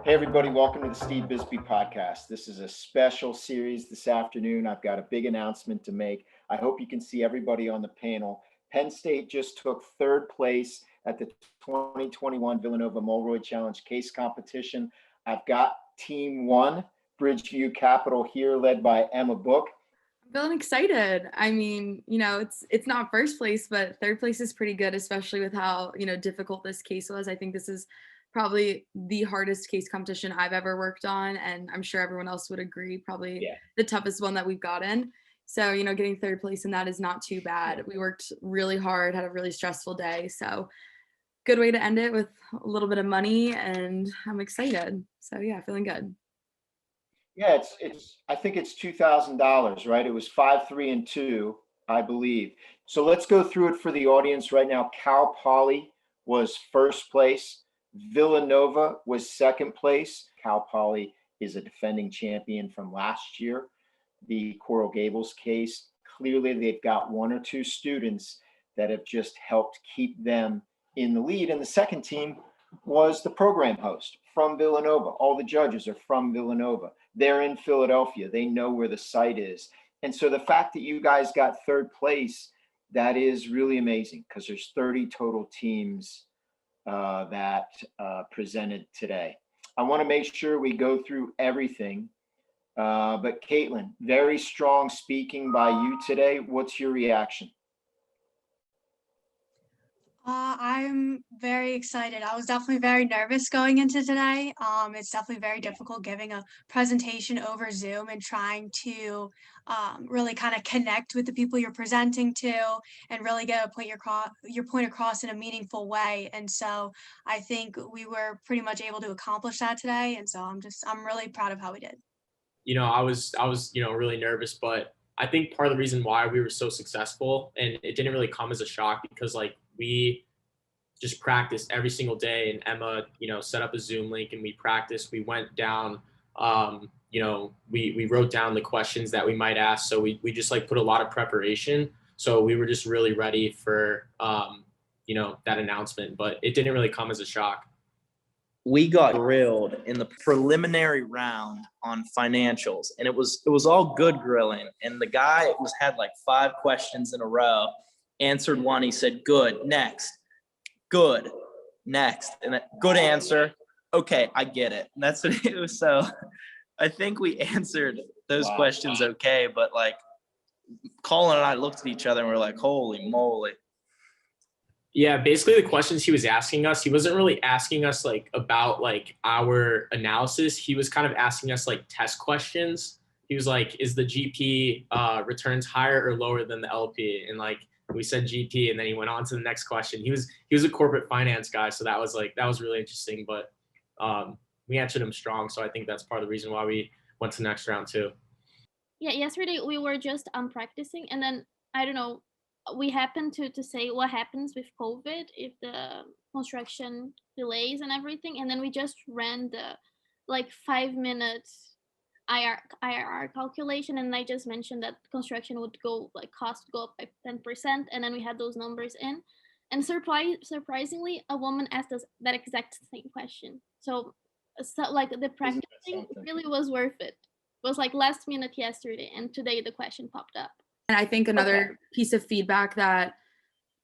Hey everybody, welcome to the Steve Bisbee podcast. This is a special series this afternoon. I've got a big announcement to make. I hope you can see everybody on the panel. Penn State just took third place at the 2021 Villanova Mulroy Challenge case competition. I've got team one, Bridgeview Capital here, led by Emma Book. I'm feeling excited. I mean, it's not first place, but third place is pretty good, especially with how, difficult this case was. I think this is probably the hardest case competition I've ever worked on, and I'm sure everyone else would agree, probably the toughest one that we've gotten. So, getting third place in that is not too bad. We worked really hard, had a really stressful day. So good way to end it with a little bit of money, and I'm excited. So yeah, feeling good. Yeah, I think it's $2,000, right? It was 5, 3, and 2, I believe. So let's go through it for the audience right now. Cal Poly was first place. Villanova was second place. Cal Poly is a defending champion from last year, the Coral Gables case. Clearly, they've got one or two students that have just helped keep them in the lead. And the second team was the program host from Villanova. All the judges are from Villanova. They're in Philadelphia. They know where the site is. And so the fact that you guys got third place, that is really amazing because there's 30 total teams that presented today. I want to make sure we go through everything. But Caitlin, very strong speaking by you today. What's your reaction? I'm very excited. I was definitely very nervous going into today. It's definitely very difficult giving a presentation over Zoom and trying to really kind of connect with the people you're presenting to and really get your point across in a meaningful way. And so I think we were pretty much able to accomplish that today. And so I'm really proud of how we did. I was really nervous, but I think part of the reason why we were so successful, and it didn't really come as a shock because we just practiced every single day, and Emma, set up a Zoom link and we practiced. We went down, we wrote down the questions that we might ask. So we just put a lot of preparation. So we were just really ready for, that announcement, but it didn't really come as a shock. We got grilled in the preliminary round on financials, and it was all good grilling. And the guy had 5 questions in a row, answered one. He said, good, next, good, next, and good answer. Okay, I get it. And that's what it was. So I think we answered those questions okay, but Colin and I looked at each other and we're like, holy moly. Yeah, basically the questions he was asking us, he wasn't really asking us about our analysis. He was kind of asking us test questions. He was like, is the GP returns higher or lower than the LP? And we said GP, and then he went on to the next question. He was a corporate finance guy, so that was really interesting. But we answered him strong, so I think that's part of the reason why we went to the next round too. Yeah, yesterday we were just practicing, and then I don't know. We happened to say what happens with COVID if the construction delays and everything. And then we just ran the 5 minutes IRR calculation. And I just mentioned that construction would go cost go up by 10%. And then we had those numbers in. And surprisingly, a woman asked us that exact same question. So the practicing really was worth it. It was last minute yesterday, and today the question popped up. And I think another piece of feedback that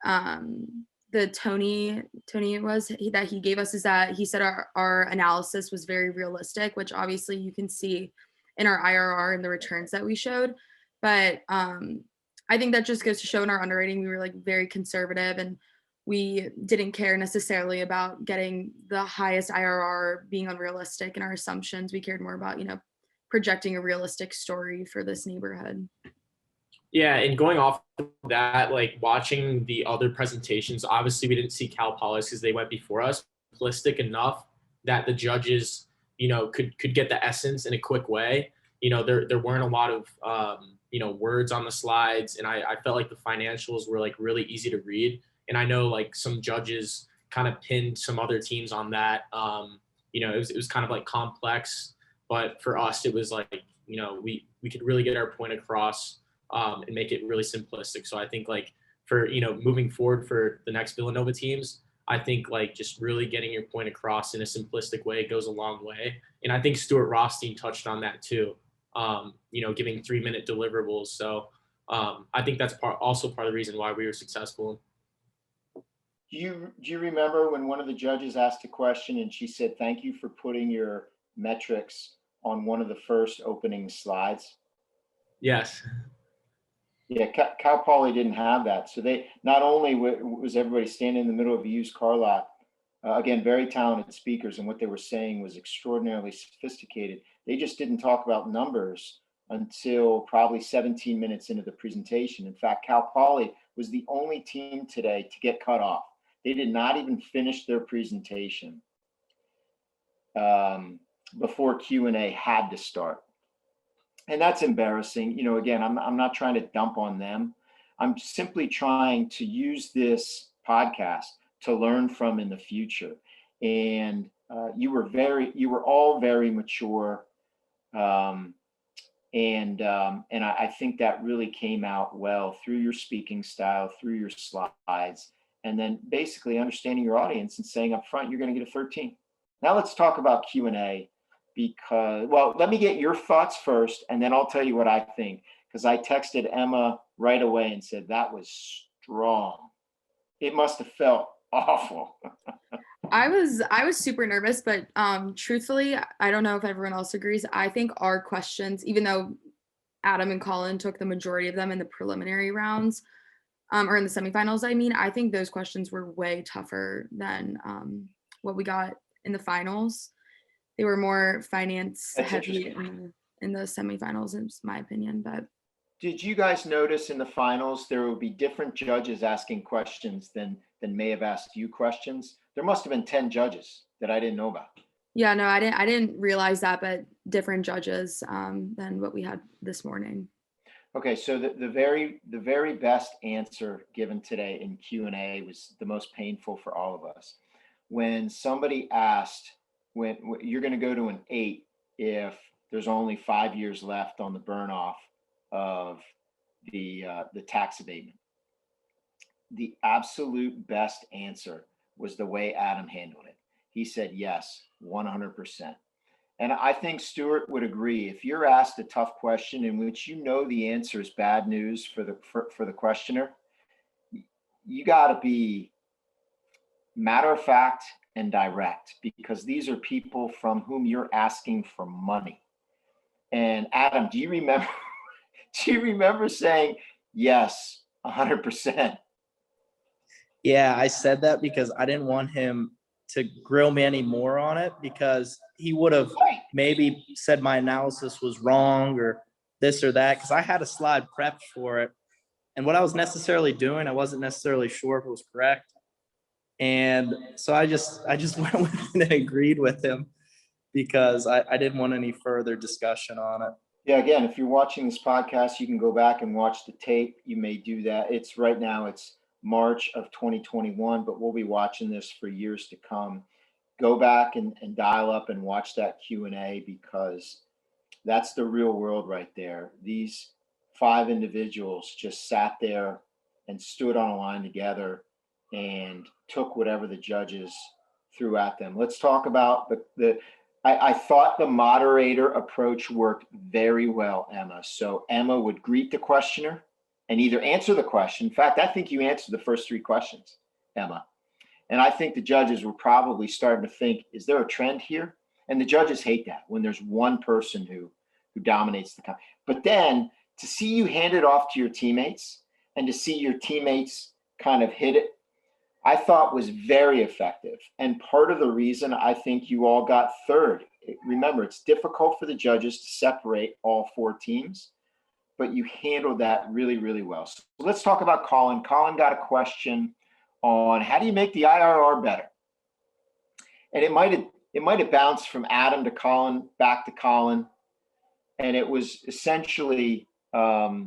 the Tony that he gave us is that he said our analysis was very realistic, which obviously you can see in our IRR and the returns that we showed. But I think that just goes to show in our underwriting, we were very conservative, and we didn't care necessarily about getting the highest IRR being unrealistic in our assumptions. We cared more about, projecting a realistic story for this neighborhood. Yeah, and going off of that, watching the other presentations, obviously we didn't see Cal Poly because they went before us, realistic enough that the judges, could get the essence in a quick way. There weren't a lot of, words on the slides, and I felt like the financials were really easy to read. And I know some judges kind of pinned some other teams on that. It was kind of complex, but for us, it was we could really get our point across. And make it really simplistic. So I think for moving forward for the next Villanova teams, I think like just really getting your point across in a simplistic way goes a long way. And I think Stuart Rothstein touched on that too, giving 3-minute deliverables. So I think that's also part of the reason why we were successful. Do you remember when one of the judges asked a question and she said, "Thank you for putting your metrics on one of the first opening slides"? Yes. Yeah, Cal Poly didn't have that. So they not only was everybody standing in the middle of a used car lot, again, very talented speakers, and what they were saying was extraordinarily sophisticated. They just didn't talk about numbers until probably 17 minutes into the presentation. In fact, Cal Poly was the only team today to get cut off. They did not even finish their presentation before Q&A had to start. And that's embarrassing. Again, I'm not trying to dump on them. I'm simply trying to use this podcast to learn from in the future. And you were all very mature. And I think that really came out well through your speaking style, through your slides, and then basically understanding your audience and saying up front, you're going to get a 13. Now let's talk about Q&A because, well, let me get your thoughts first, and then I'll tell you what I think, because I texted Emma right away and said, that was strong. It must have felt awful. I was super nervous, but truthfully, I don't know if everyone else agrees. I think our questions, even though Adam and Colin took the majority of them in the preliminary rounds, or in the semifinals, I think those questions were way tougher than what we got in the finals. They were more finance heavy in the semifinals, in my opinion. But did you guys notice in the finals there will be different judges asking questions than may have asked you questions? There must have been 10 judges that I didn't know about. Yeah, no, I didn't realize that, but different judges than what we had this morning. Okay, so the very best answer given today in Q&A was the most painful for all of us. When somebody asked, when you're going to go to an 8 if there's only 5 years left on the burn off of the tax abatement. The absolute best answer was the way Adam handled it. He said yes, 100%. And I think Stuart would agree. If you're asked a tough question in which the answer is bad news for the questioner, you got to be matter of fact and direct, because these are people from whom you're asking for money. And Adam, do you remember saying yes, 100%? Yeah, I said that because I didn't want him to grill me any more on it, because he would have maybe said my analysis was wrong or this or that, because I had a slide prepped for it. And what I was necessarily doing, I wasn't necessarily sure if it was correct. And so I just went with it and agreed with him, because I didn't want any further discussion on it. Yeah, again, if you're watching this podcast, you can go back and watch the tape. You may do that. It's right now, it's March of 2021, but we'll be watching this for years to come. Go back and dial up and watch that Q&A, because that's the real world right there. These 5 individuals just sat there and stood on a line together and took whatever the judges threw at them. Let's talk about I thought the moderator approach worked very well, Emma. So Emma would greet the questioner and either answer the question. In fact, I think you answered the first 3 questions, Emma. And I think the judges were probably starting to think, is there a trend here? And the judges hate that when there's one person who dominates the company. But then to see you hand it off to your teammates and to see your teammates kind of hit it, I thought was very effective. And part of the reason I think you all got 3rd, remember, it's difficult for the judges to separate all 4 teams, but you handled that really, really well. So let's talk about Colin. Colin got a question on how do you make the IRR better? And it might have bounced from Adam to Colin, back to Colin. And it was essentially, how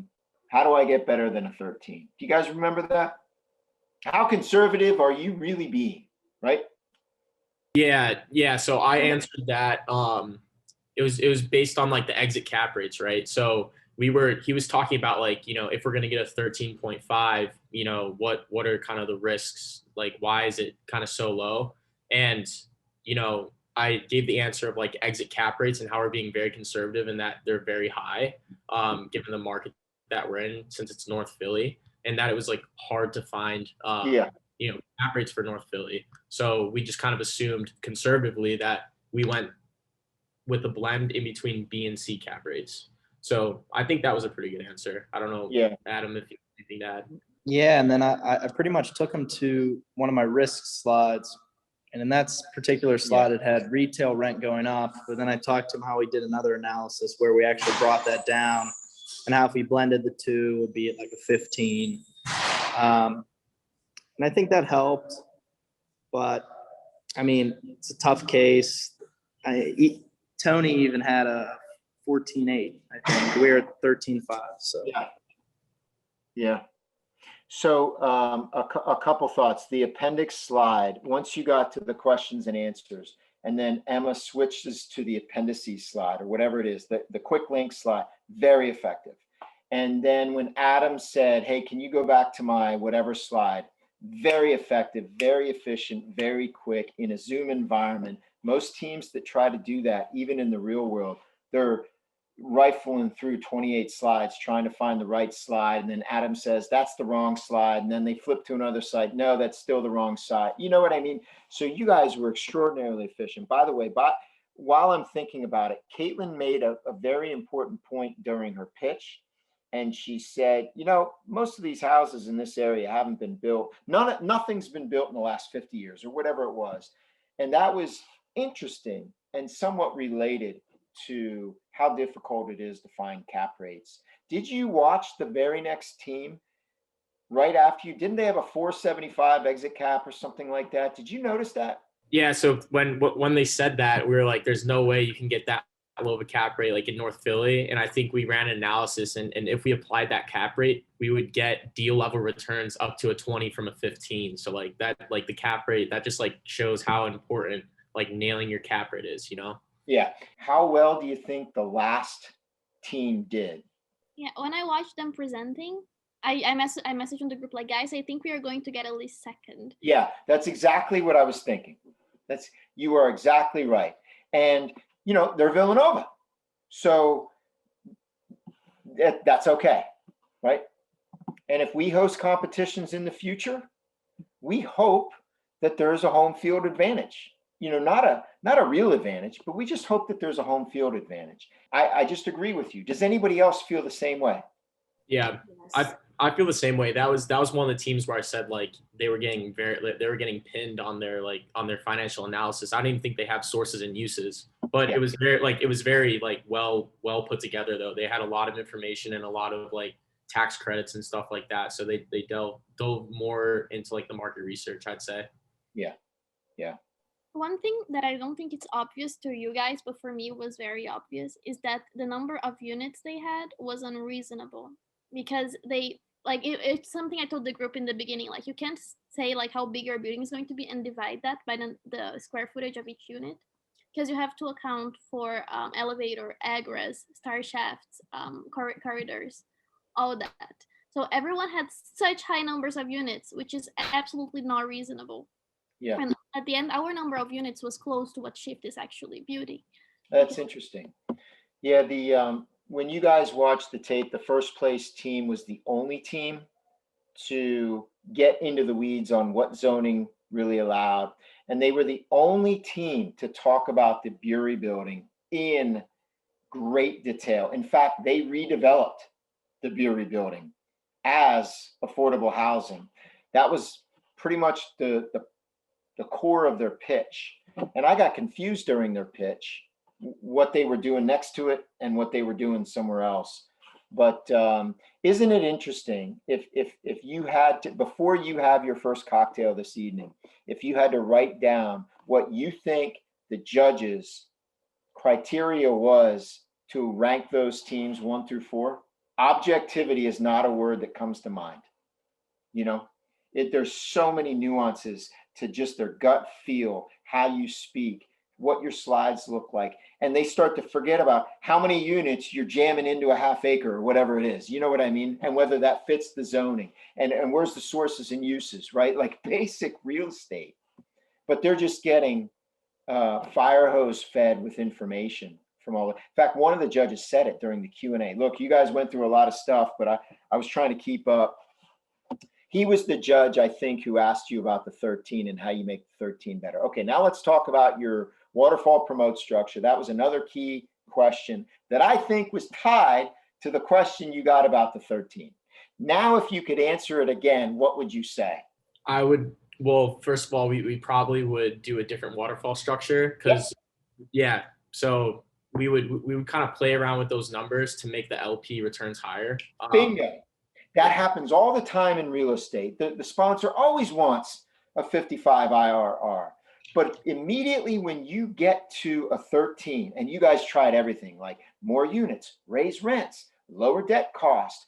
do I get better than a 13? Do you guys remember that? How conservative are you really being, right? Yeah. So I answered that. It was based on like the exit cap rates, right? So he was talking about like, you know, if we're going to get a 13.5, you know, what are kind of the risks? Like, why is it kind of so low? And, you know, I gave the answer of like exit cap rates and how we're being very conservative and that they're very high, given the market that we're in, since it's North Philly, and that it was like hard to find, you know, cap rates for North Philly. So we just kind of assumed conservatively that we went with a blend in between B and C cap rates. So I think that was a pretty good answer. I don't know, Adam, if you have anything to add. Yeah, and then I pretty much took him to one of my risk slides. And in that particular slide, it had retail rent going up. But then I talked to him how we did another analysis where we actually brought that down, and how if we blended the two, it would be at like a 15. And I think that helped. But, I mean, it's a tough case. Tony even had a 14.8, I think. We were at 13.5. So Yeah. So a couple thoughts. The appendix slide, once you got to the questions and answers, and then Emma switches to the appendices slide or whatever it is, the quick link slide, very effective. And then when Adam said, hey, can you go back to my whatever slide, very effective, very efficient, very quick in a Zoom environment. Most teams that try to do that, even in the real world, they're rifling through 28 slides trying to find the right slide, and then Adam says that's the wrong slide, and then they flip to another slide, no, that's still the wrong side. You know what I mean? So you guys were extraordinarily efficient. By the way, while I'm thinking about it, Caitlin made a very important point during her pitch, and she said, you know, most of these houses in this area haven't been built, nothing's been built in the last 50 years or whatever it was. And that was interesting and somewhat related to how difficult it is to find cap rates. Did you watch the very next team right after you? Didn't they have a 475 exit cap or something like that? Did you notice that? Yeah. So when they said that, we were like, there's no way you can get that low of a cap rate like in North Philly. And I think we ran an analysis, and if we applied that cap rate, we would get deal level returns up to a 20 from a 15. So like that, like the cap rate, that just like shows how important like nailing your cap rate is, you know? Yeah. How well do you think the last team did? Yeah, when I watched them presenting, I messaged on the group like, guys, I think we are going to get at least second. Yeah, that's exactly what I was thinking. You are exactly right. And you know, they're Villanova, so that's okay, right? And if we host competitions in the future, we hope that there's a home field advantage. You know, not a real advantage, but we just hope that there's a home field advantage. I just agree with you. Does anybody else feel the same way? Yeah, Yes. I feel the same way. That was one of the teams where I said like they were getting pinned on their financial analysis. I don't even think they have sources and uses, but it was very well put together though. They had a lot of information and a lot of like tax credits and stuff like that. So they dove more into like the market research, I'd say. Yeah. One thing that I don't think it's obvious to you guys, but for me was very obvious, is that the number of units they had was unreasonable, because they it's something I told the group in the beginning. Like, you can't say like how big your building is going to be and divide that by the square footage of each unit, because you have to account for elevator, egress, star shafts, corridors, all that. So everyone had such high numbers of units, which is absolutely not reasonable. Yeah. And at the end, our number of units was close to what Shift is actually building. That's interesting. Yeah, when you guys watched the tape, the first place team was the only team to get into the weeds on what zoning really allowed. And they were the only team to talk about the Bury building in great detail. In fact, they redeveloped the Bury building as affordable housing. That was pretty much the core of their pitch. And I got confused during their pitch, what they were doing next to it and what they were doing somewhere else. But isn't it interesting if you had to, before you have your first cocktail this evening, if you had to write down what you think the judges' criteria was to rank those teams 1 through 4, objectivity is not a word that comes to mind. You know, there's so many nuances to just their gut feel, how you speak, what your slides look like, and they start to forget about how many units you're jamming into a half acre or whatever it is. You know what I mean? And whether that fits the zoning and where's the sources and uses, right? Like basic real estate. But they're just getting fire hose fed with information from all. In fact, one of the judges said it during the Q&A. Look, you guys went through a lot of stuff, but I was trying to keep up. He was the judge, I think, who asked you about the 13 and how you make the 13 better. Okay, now let's talk about your waterfall promote structure. That was another key question that I think was tied to the question you got about the 13. Now, if you could answer it again, what would you say? I would, well, first of all, we probably would do a different waterfall structure because, yeah, so we would kind of play around with those numbers to make the LP returns higher. Bingo. That happens all the time in real estate. The sponsor always wants a 55 IRR. But immediately when you get to a 13, and you guys tried everything, like more units, raise rents, lower debt cost,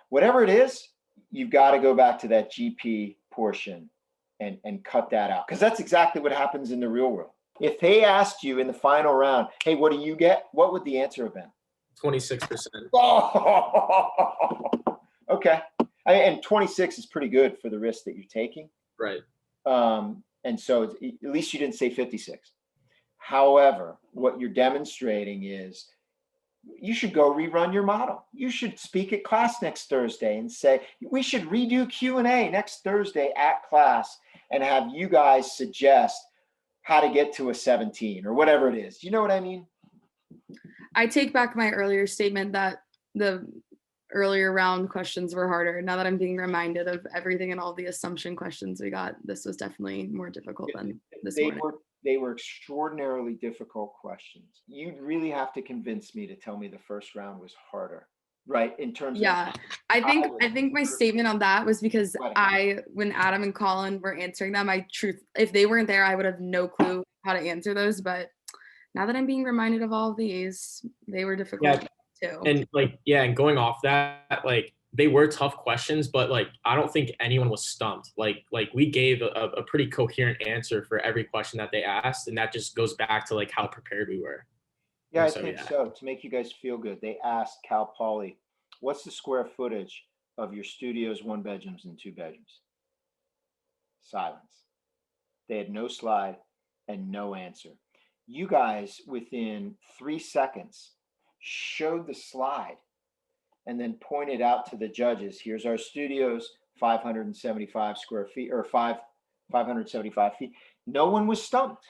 whatever it is, you've got to go back to that GP portion and cut that out. Because that's exactly what happens in the real world. If they asked you in the final round, hey, what do you get? What would the answer have been? 26%. Oh, okay. And 26 is pretty good for the risk that you're taking. Right. And so at least you didn't say 56. However, what you're demonstrating is you should go rerun your model. You should speak at class next Thursday and say, we should redo Q&A next Thursday at class and have you guys suggest how to get to a 17 or whatever it is. You know what I mean? I take back my earlier statement that the earlier round questions were harder. Now that I'm being reminded of everything and all the assumption questions we got, this was definitely more difficult than this morning. They were extraordinarily difficult questions. You'd really have to convince me to tell me the first round was harder, right? In terms of I think my statement on that was because when Adam and Colin were answering them, if they weren't there, I would have no clue how to answer those. But now that I'm being reminded of all of these, they were difficult too. And and going off that, they were tough questions, but I don't think anyone was stumped. Like we gave a pretty coherent answer for every question that they asked, and that just goes back to how prepared we were. Yeah, I think so. To make you guys feel good, they asked Cal Poly, what's the square footage of your studios, 1 bedrooms and 2 bedrooms? Silence. They had no slide and no answer. You guys, within 3 seconds, showed the slide and then pointed out to the judges, here's our studios, 575 square feet or 575 feet. No one was stumped,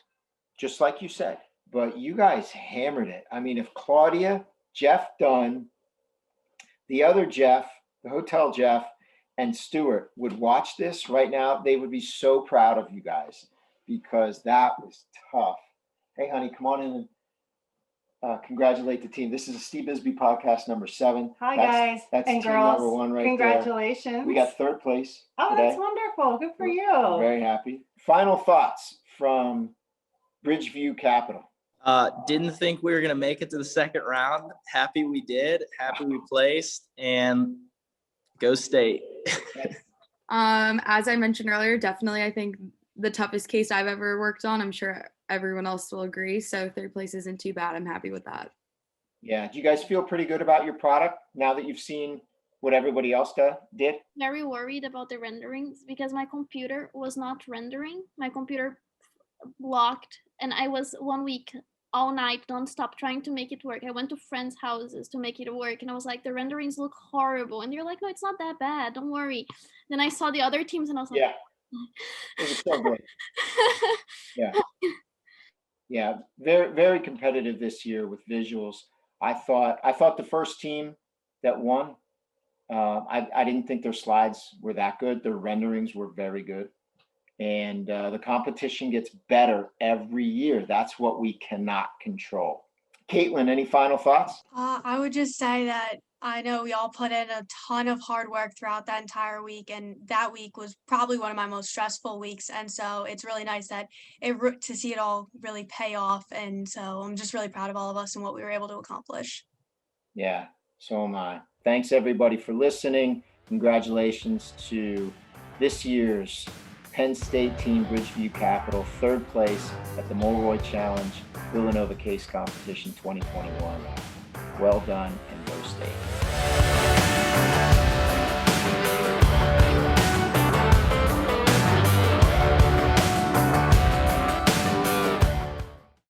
just like you said, but you guys hammered it. I mean, if Claudia, Jeff Dunn, the other Jeff, the hotel Jeff, and Stuart would watch this right now, they would be so proud of you guys because that was tough. Hey, honey, come on in and congratulate the team. This is a Steve Bisbee podcast number 7. Hi, guys. That's and team girls. number 1 right Congratulations. there. We got 3rd place today. That's wonderful. Good for you. We're very happy. Final thoughts from Bridgeview Capital. Didn't think we were going to make it to the 2nd round. Happy we did. Happy we placed. And go State. As I mentioned earlier, definitely I think the toughest case I've ever worked on. I'm sure everyone else will agree. So 3rd place isn't too bad. I'm happy with that. Yeah. Do you guys feel pretty good about your product now that you've seen what everybody else did? Very worried about the renderings because my computer was not rendering. My computer blocked, and I was 1 week all night nonstop trying to make it work. I went to friends' houses to make it work, and I was like, the renderings look horrible. And they're like, no, it's not that bad. Don't worry. Then I saw the other teams, and I was like, it was so good. Yeah, very, very competitive this year with visuals. I thought the first team that won, I didn't think their slides were that good. Their renderings were very good. And the competition gets better every year. That's what we cannot control. Caitlin, any final thoughts? I would just say that I know we all put in a ton of hard work throughout that entire week, and that week was probably one of my most stressful weeks. And so it's really nice that to see it all really pay off. And so I'm just really proud of all of us and what we were able to accomplish. Yeah, so am I. Thanks everybody for listening. Congratulations to this year's Penn State team Bridgeview Capital, third place at the Mulroy Challenge Villanova Case Competition 2021. Well done and go State.